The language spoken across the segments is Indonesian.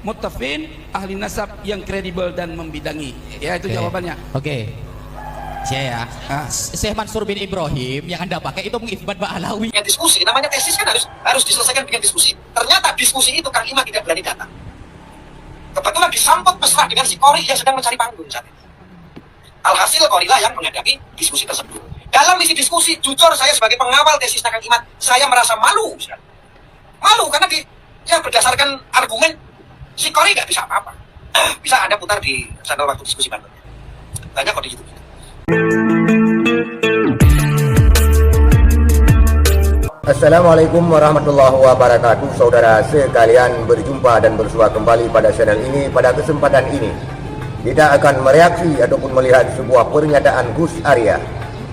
muttafin, ahli nasab yang kredibel dan membidangi. Ya, itu jawabannya. Oke. Saya ya. Syekh Mansur bin Ibrahim yang Anda pakai itu mengithbat Ba'alawi. Dengan diskusi, namanya tesis kan harus diselesaikan dengan diskusi. Ternyata diskusi itu Kang Iman tidak berani datang. Kebetulan disambut mesra dengan si Kori yang sedang mencari panggung saat itu. Alhasil Korilah yang menghadapi diskusi tersebut. Dalam isi diskusi, jujur saya sebagai pengawal tesis Kang Iman, saya merasa malu. Malu karena berdasarkan argumen si Kori nggak bisa apa-apa. Bisa Anda putar di channel waktu diskusi Banten. Banyak kok di YouTube. Assalamualaikum warahmatullahi wabarakatuh. Saudara sekalian, berjumpa dan bersua kembali pada channel ini. Pada kesempatan ini kita akan mereaksi ataupun melihat sebuah pernyataan Gus Arya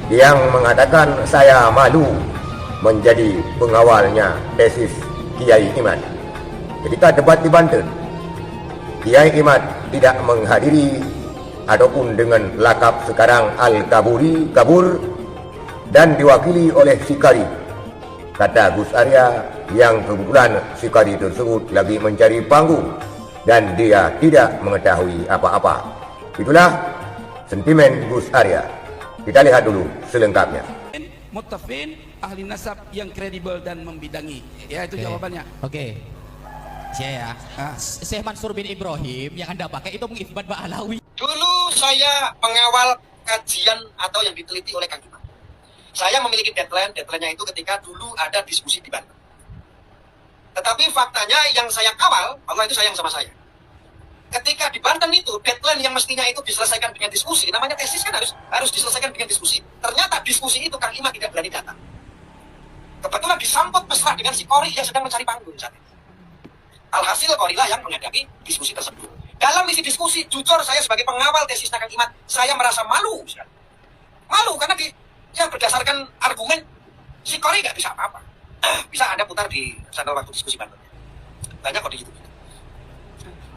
yang mengatakan saya malu menjadi pengawalnya tesis Kiai Iman. Ketika debat di Banten, Kiai Iman tidak menghadiri ataupun dengan lakap sekarang Al-Kaburi, kabur, dan diwakili oleh Sikari. Kata Gus Arya yang kebetulan Sikari tersebut lagi mencari panggung dan dia tidak mengetahui apa-apa. Itulah sentimen Gus Arya. Kita lihat dulu selengkapnya. Muttafin, ahli nasab yang kredibel dan membidangi. Ya, itu jawabannya. Oke. Saya ya. Syekh Mansur bin Ibrahim yang Anda pakai itu mengithbat Ba'alawi. Dulu saya mengawal kajian atau yang diteliti oleh Kang Iman. Saya memiliki deadline-nya itu ketika dulu ada diskusi di Banten. Tetapi faktanya yang saya kawal, Allah itu sayang sama saya. Ketika di Banten itu, deadline yang mestinya itu diselesaikan dengan diskusi, namanya tesis kan harus diselesaikan dengan diskusi. Ternyata diskusi itu Kang Iman tidak berani datang. Kebetulan disambut mesra dengan si Kori yang sedang mencari panggung saat itu. Alhasil Korilah yang menghadapi diskusi tersebut. Dalam isi diskusi, jujur saya sebagai pengawal tesis Kang Iman, saya merasa malu. Malu karena berdasarkan argumen si Kori nggak bisa apa-apa. Bisa Anda putar di channel waktu diskusi Banten. Banyak kok di YouTube.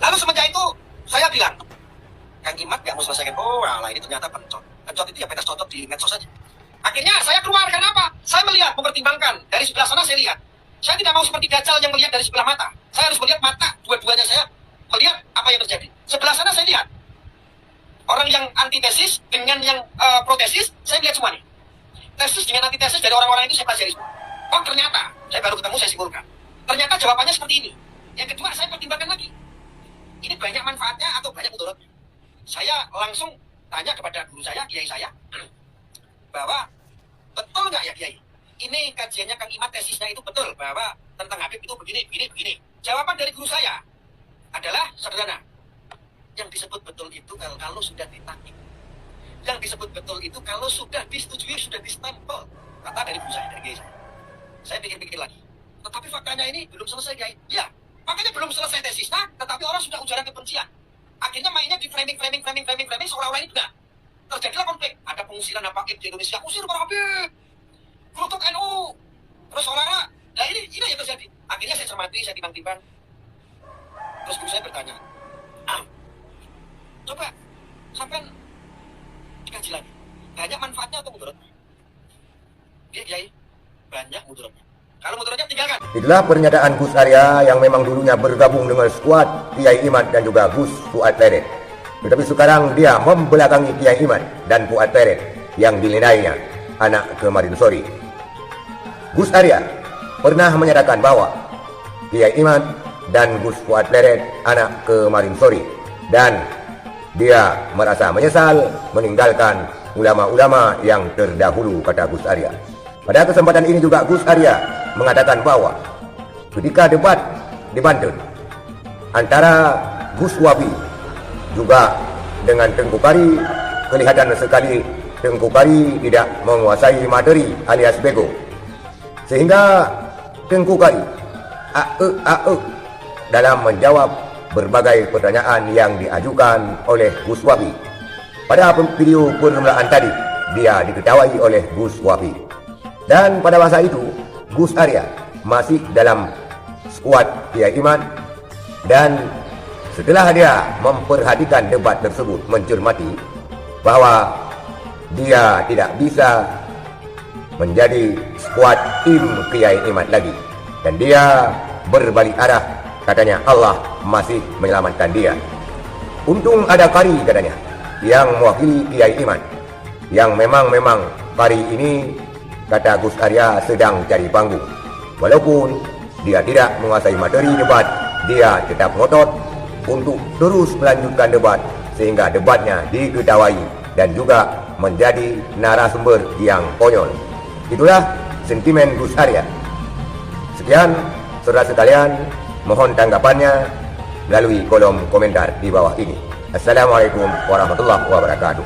Lalu semenjak itu saya bilang, Kang Iman nggak mau selesaikan. Oh, alah ini ternyata pencot. Pencot itu ya petas cocok di medsos saja. Akhirnya saya keluar karena apa? Saya melihat, mempertimbangkan. Dari sebelah sana saya lihat. Saya tidak mau seperti Dajjal yang melihat dari sebelah mata. Saya harus melihat mata, dua-duanya saya melihat apa yang terjadi. Sebelah sana saya lihat orang yang antitesis dengan yang protesis, saya lihat semuanya. Tesis dengan antitesis dari orang-orang itu saya pelajari semua. Oh ternyata, saya baru ketemu, saya simpulkan. Ternyata jawabannya seperti ini. Yang kedua, saya pertimbangkan lagi. Ini banyak manfaatnya atau banyak mudaratnya. Saya langsung tanya kepada guru saya, kiai saya, bahwa betul nggak ya kiai? Ini kajiannya Kang Iman, tesisnya itu betul bahwa tentang Habib itu begini. Jawaban dari guru saya adalah sederhana. Yang disebut betul itu kalau sudah ditakik. Yang disebut betul itu kalau sudah disetujui, sudah distempel. Kata dari guru saya, dari kiai saya. Saya pikir-pikir lagi. Tetapi faktanya ini belum selesai, kiai. Ya, makanya belum selesai tesisnya, tetapi orang sudah ujaran kebencian. Akhirnya mainnya di framing seolah-olah ini benar. Terjadilah konflik. Ada pengusiran Habib di Indonesia, usir para Habib. Kerutuk NU. Terus orang-orang, nah ini yang terjadi. Akhirnya saya cermati, saya timbang-timbang. Terus guru saya bertanya, coba sampai dikaji lagi. Banyak manfaatnya atau mudaratnya? Dia kiai, banyak mudaratnya. Kalau mudaratnya tinggalkan. Itulah pernyataan Gus Arya yang memang dulunya bergabung dengan skuad Kiai Iman dan juga Gus Fuad Teret. Tetapi sekarang dia membelakangi Kiai Iman dan Fuad Teret yang dinilainya anak kemarin sore. Gus Arya pernah menyatakan bahwa Kiai Iman dan Gus Fuad Teret anak kemarin sore, dan dia merasa menyesal meninggalkan ulama-ulama yang terdahulu, kata Gus Arya. Pada kesempatan ini juga Gus Arya mengatakan bahwa ketika debat di Banten antara Gus Wabi juga dengan Tengku Kari, kelihatan sekali Tengku Kari tidak menguasai materi alias bego. Sehingga Tengku Kari dalam menjawab berbagai pertanyaan yang diajukan oleh Gus Wabi. Pada video permulaan tadi, dia diketahui oleh Gus Wabi. Dan pada masa itu, Gus Arya masih dalam skuad Kiai Iman, dan setelah dia memperhatikan debat tersebut, mencermati bahwa dia tidak bisa menjadi skuad tim Kiai Iman lagi, dan dia berbalik arah Katanya Allah masih menyelamatkan dia. Untung ada Qari katanya, yang mewakili Kiai Iman. Yang memang Qari ini, kata Gus Arya, sedang cari panggung. Walaupun dia tidak menguasai materi debat, dia tetap ngotot untuk terus melanjutkan debat sehingga debatnya diketahui dan juga menjadi narasumber yang konyol. Itulah sentimen Gus Arya. Sekian saudara sekalian, mohon tanggapannya melalui kolom komentar di bawah ini. Assalamualaikum warahmatullahi wabarakatuh.